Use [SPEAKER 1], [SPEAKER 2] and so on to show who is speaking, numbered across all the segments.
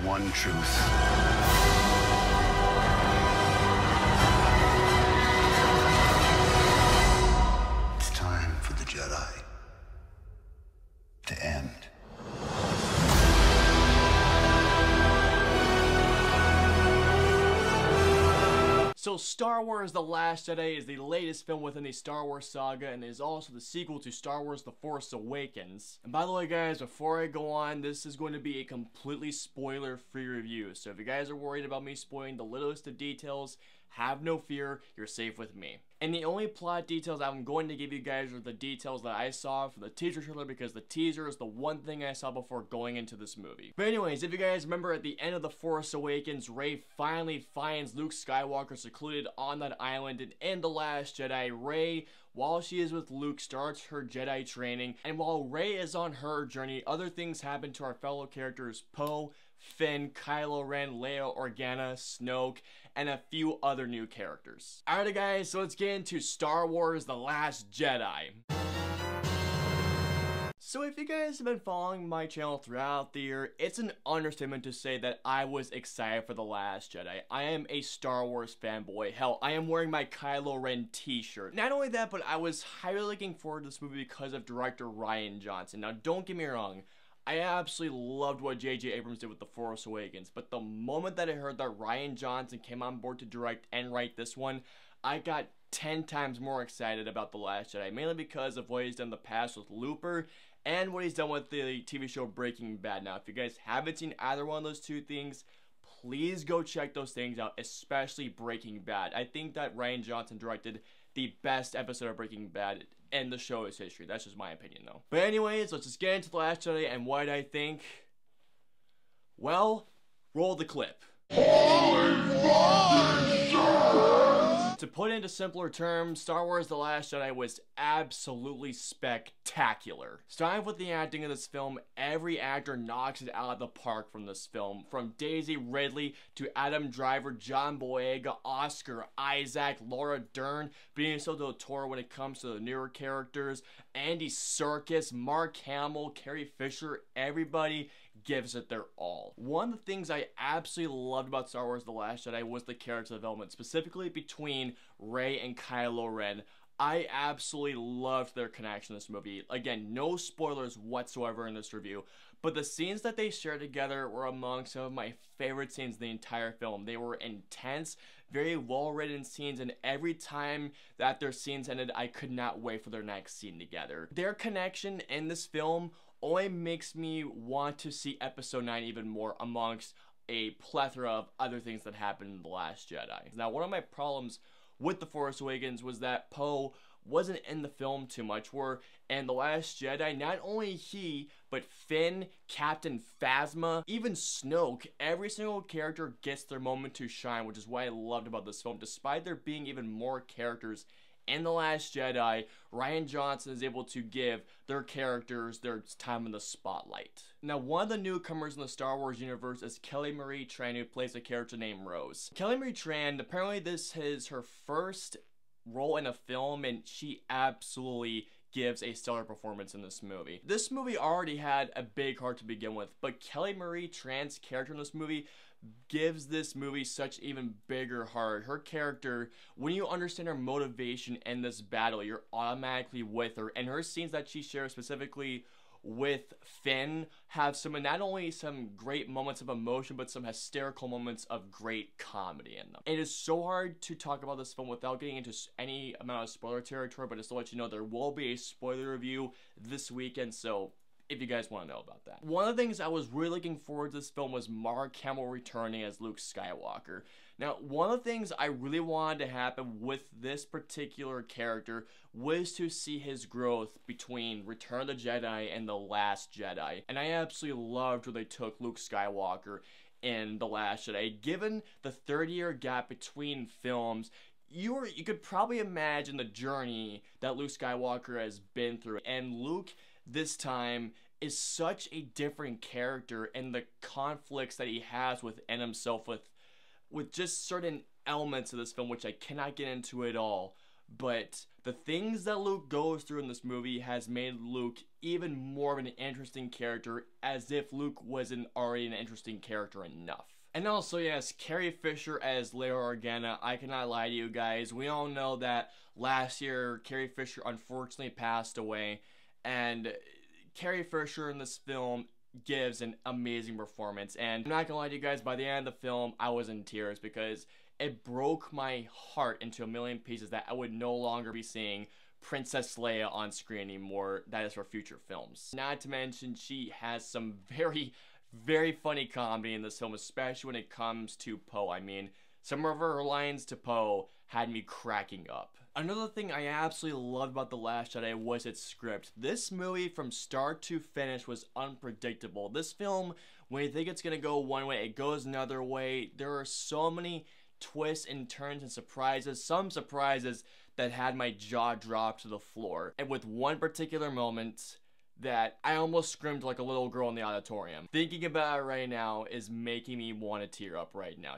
[SPEAKER 1] one truth. It's time for the Jedi to end.
[SPEAKER 2] So Star Wars The Last Jedi is the latest film within the Star Wars saga and is also the sequel to Star Wars The Force Awakens. And by the way guys, before I go on, this is going to be a completely spoiler-free review. So if you guys are worried about me spoiling the littlest of details, have no fear, you're safe with me. And the only plot details I'm going to give you guys are the details that I saw for the teaser trailer, because the teaser is the one thing I saw before going into this movie. But anyways, if you guys remember at the end of The Force Awakens, Rey finally finds Luke Skywalker secluded on that island, and in The Last Jedi, Rey, while she is with Luke, starts her Jedi training, and while Rey is on her journey, other things happen to our fellow characters Poe, Finn, Kylo Ren, Leia Organa, Snoke, and a few other new characters. Alright guys, so let's get into Star Wars The Last Jedi. So if you guys have been following my channel throughout the year, it's an understatement to say that I was excited for The Last Jedi. I am a Star Wars fanboy. Hell, I am wearing my Kylo Ren t-shirt. Not only that, but I was highly looking forward to this movie because of director Rian Johnson. Now don't get me wrong, I absolutely loved what J.J. Abrams did with The Force Awakens, but the moment that I heard that Rian Johnson came on board to direct and write this one, I got 10 times more excited about The Last Jedi, mainly because of what he's done in the past with Looper and what he's done with the TV show Breaking Bad. Now, if you guys haven't seen either one of those two things, please go check those things out, especially Breaking Bad. I think that Rian Johnson directed the best episode of Breaking Bad in the show's history. That's just my opinion, though. But anyways, let's just get into The Last Jedi and what I think. Well, roll the clip. To put it into simpler terms, Star Wars The Last Jedi was absolutely spectacular. Starting with the acting of this film, every actor knocks it out of the park from this film. From Daisy Ridley to Adam Driver, John Boyega, Oscar Isaac, Laura Dern, Benicio del Toro when it comes to the newer characters, Andy Serkis, Mark Hamill, Carrie Fisher, everybody gives it their all. One of the things I absolutely loved about Star Wars The Last Jedi was the character development, specifically between Rey and Kylo Ren. I absolutely loved their connection in this movie. Again, no spoilers whatsoever in this review, but the scenes that they shared together were among some of my favorite scenes in the entire film. They were intense, very well written scenes, and every time that their scenes ended, I could not wait for their next scene together. Their connection in this film only makes me want to see Episode 9 even more, amongst a plethora of other things that happened in The Last Jedi. Now, one of my problems with The Force Awakens was that Poe wasn't in the film too much, where in The Last Jedi, not only he, but Finn, Captain Phasma, even Snoke, every single character gets their moment to shine, which is what I loved about this film. Despite there being even more characters in The Last Jedi, Rian Johnson is able to give their characters their time in the spotlight. Now, one of the newcomers in the Star Wars universe is Kelly Marie Tran, who plays a character named Rose. Kelly Marie Tran, apparently this is her first role in a film, and she absolutely gives a stellar performance in this movie. This movie already had a big heart to begin with, but Kelly Marie Tran's character in this movie gives this movie such even bigger heart. Her character, when you understand her motivation in this battle, you're automatically with her, and her scenes that she shares specifically with Finn have not only some great moments of emotion, but some hysterical moments of great comedy in them. It is so hard to talk about this film without getting into any amount of spoiler territory, but just to let you know, there will be a spoiler review this weekend, so if you guys want to know about that. One of the things I was really looking forward to this film was Mark Hamill returning as Luke Skywalker. Now, one of the things I really wanted to happen with this particular character was to see his growth between Return of the Jedi and The Last Jedi. And I absolutely loved where they took Luke Skywalker in The Last Jedi. Given the 30-year gap between films, you could probably imagine the journey that Luke Skywalker has been through. And Luke, this time, is such a different character, and the conflicts that he has within himself with just certain elements of this film, which I cannot get into at all, but The things that Luke goes through in this movie has made Luke even more of an interesting character, as if Luke wasn't already an interesting character enough. And also, yes, Carrie Fisher as Leia Organa, I cannot lie to you guys. We all know that last year, Carrie Fisher unfortunately passed away, and Carrie Fisher in this film gives an amazing performance. And I'm not gonna lie to you guys, by the end of the film, I was in tears because it broke my heart into a million pieces that I would no longer be seeing Princess Leia on screen anymore. That is for future films. Not to mention, she has some very, very funny comedy in this film, especially when it comes to Poe. I mean, some of her lines to Poe had me cracking up. Another thing I absolutely loved about The Last Jedi was its script. This movie, from start to finish, was unpredictable. This film, when you think it's gonna go one way, it goes another way. There are so many twists and turns and surprises, some surprises that had my jaw drop to the floor. And with one particular moment that I almost screamed like a little girl in the auditorium. Thinking about it right now is making me want to tear up right now.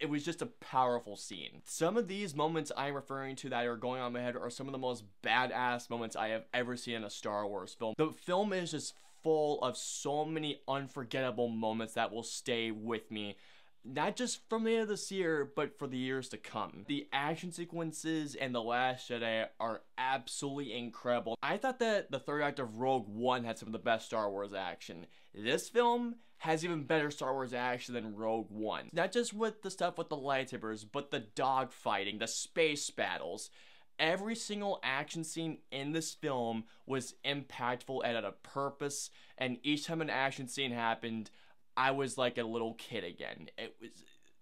[SPEAKER 2] It was just a powerful scene. Some of these moments I'm referring to that are going on in my head are some of the most badass moments I have ever seen in a Star Wars film. The film is just full of so many unforgettable moments that will stay with me, not just from the end of this year, but for the years to come. The action sequences in The Last Jedi are absolutely incredible. I thought that the third act of Rogue One had some of the best Star Wars action. This film has even better Star Wars action than Rogue One. Not just with the stuff with the lightsabers, but the dogfighting, the space battles. Every single action scene in this film was impactful and had a purpose, and each time an action scene happened, I was like a little kid again.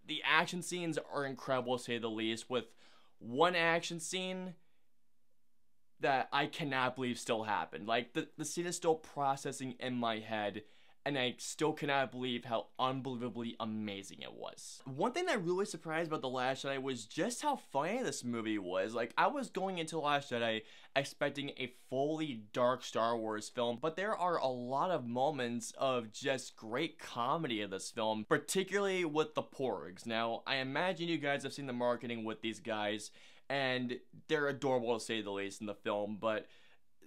[SPEAKER 2] The action scenes are incredible, to say the least, with one action scene that I cannot believe still happened. Like, the scene is still processing in my head, and I still cannot believe how unbelievably amazing it was. One thing that really surprised about The Last Jedi was just how funny this movie was. Like, I was going into The Last Jedi expecting a fully dark Star Wars film, but there are a lot of moments of just great comedy in this film, particularly with the Porgs. Now, I imagine you guys have seen the marketing with these guys, and they're adorable to say the least in the film, but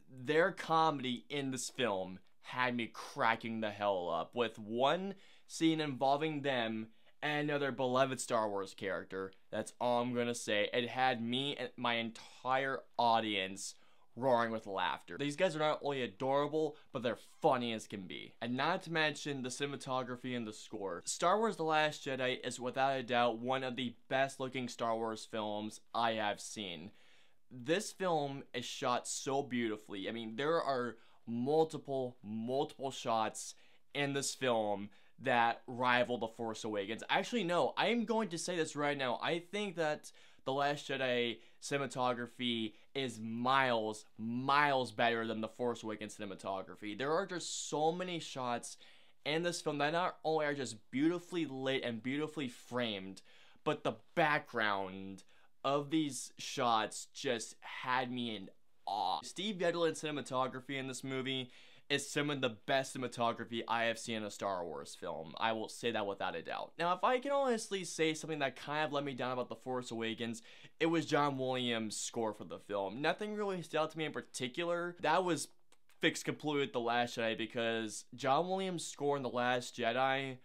[SPEAKER 2] their comedy in this film had me cracking the hell up, with one scene involving them and another beloved Star Wars character. That's all I'm gonna say. It had me and my entire audience roaring with laughter. These guys are not only adorable, but they're funny as can be. And not to mention the cinematography and the score. Star Wars The Last Jedi is without a doubt one of the best looking Star Wars films I have seen. This film is shot so beautifully. I mean, there are multiple shots in this film that rival The Force Awakens. Actually, no, I'm going to say this right now. I think that The Last Jedi cinematography is miles better than The Force Awakens cinematography. There are just so many shots in this film that not only are just beautifully lit and beautifully framed, but the background of these shots just had me in awe. Steve Yedlin's cinematography in this movie is some of the best cinematography I have seen in a Star Wars film. I will say that without a doubt. Now, if I can honestly say something that kind of let me down about The Force Awakens, it was John Williams' score for the film. Nothing really stood out to me in particular. That was fixed completely with The Last Jedi, because John Williams' score in The Last Jedi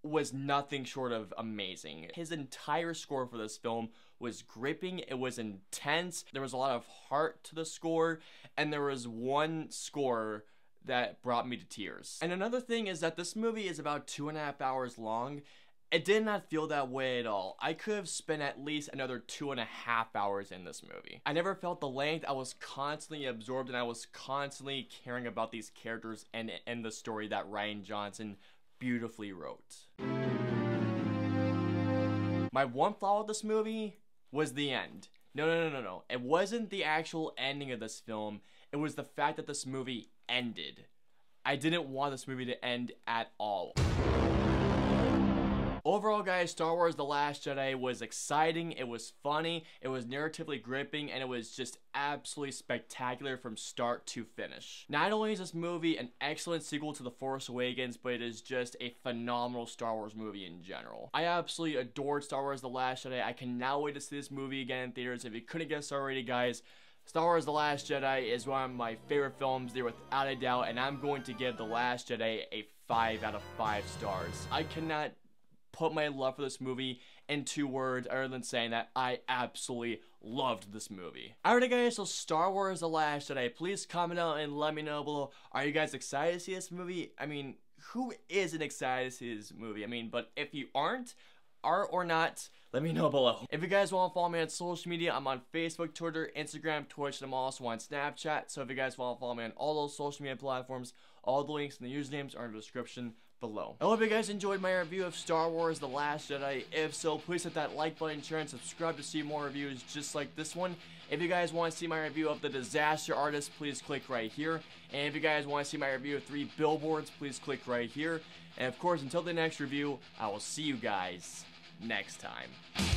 [SPEAKER 2] was nothing short of amazing. His entire score for this film was gripping, it was intense, there was a lot of heart to the score, and there was one score that brought me to tears. And another thing is that this movie is about 2.5 hours long. It did not feel that way at all. I could have spent at least another 2.5 hours in this movie. I never felt the length. I was constantly absorbed, and I was constantly caring about these characters and the story that Rian Johnson beautifully wrote. My one flaw with this movie was the end. No. It wasn't the actual ending of this film. It was the fact that this movie ended. I didn't want this movie to end at all. Overall, guys, Star Wars The Last Jedi was exciting, it was funny, it was narratively gripping, and it was just absolutely spectacular from start to finish. Not only is this movie an excellent sequel to The Force Awakens, but it is just a phenomenal Star Wars movie in general. I absolutely adored Star Wars The Last Jedi. I cannot wait to see this movie again in theaters. If you couldn't guess already, guys, Star Wars The Last Jedi is one of my favorite films there without a doubt, and I'm going to give The Last Jedi a 5 out of 5 stars. I cannot put my love for this movie in 2 words other than saying that I absolutely loved this movie. Alright guys, so Star Wars The Last Jedi, please comment out and let me know below. Are you guys excited to see this movie? I mean, who isn't excited to see this movie? I mean, but if you aren't, are or not, let me know below. If you guys want to follow me on social media, I'm on Facebook, Twitter, Instagram, Twitch, and I'm also on Snapchat. So if you guys want to follow me on all those social media platforms, all the links and the usernames are in the description below. I hope you guys enjoyed my review of Star Wars The Last Jedi. If so, please hit that like button, share, and subscribe to see more reviews just like this one. If you guys want to see my review of The Disaster Artist, please click right here. And if you guys want to see my review of 3 Billboards, please click right here. And of course, until the next review, I will see you guys next time.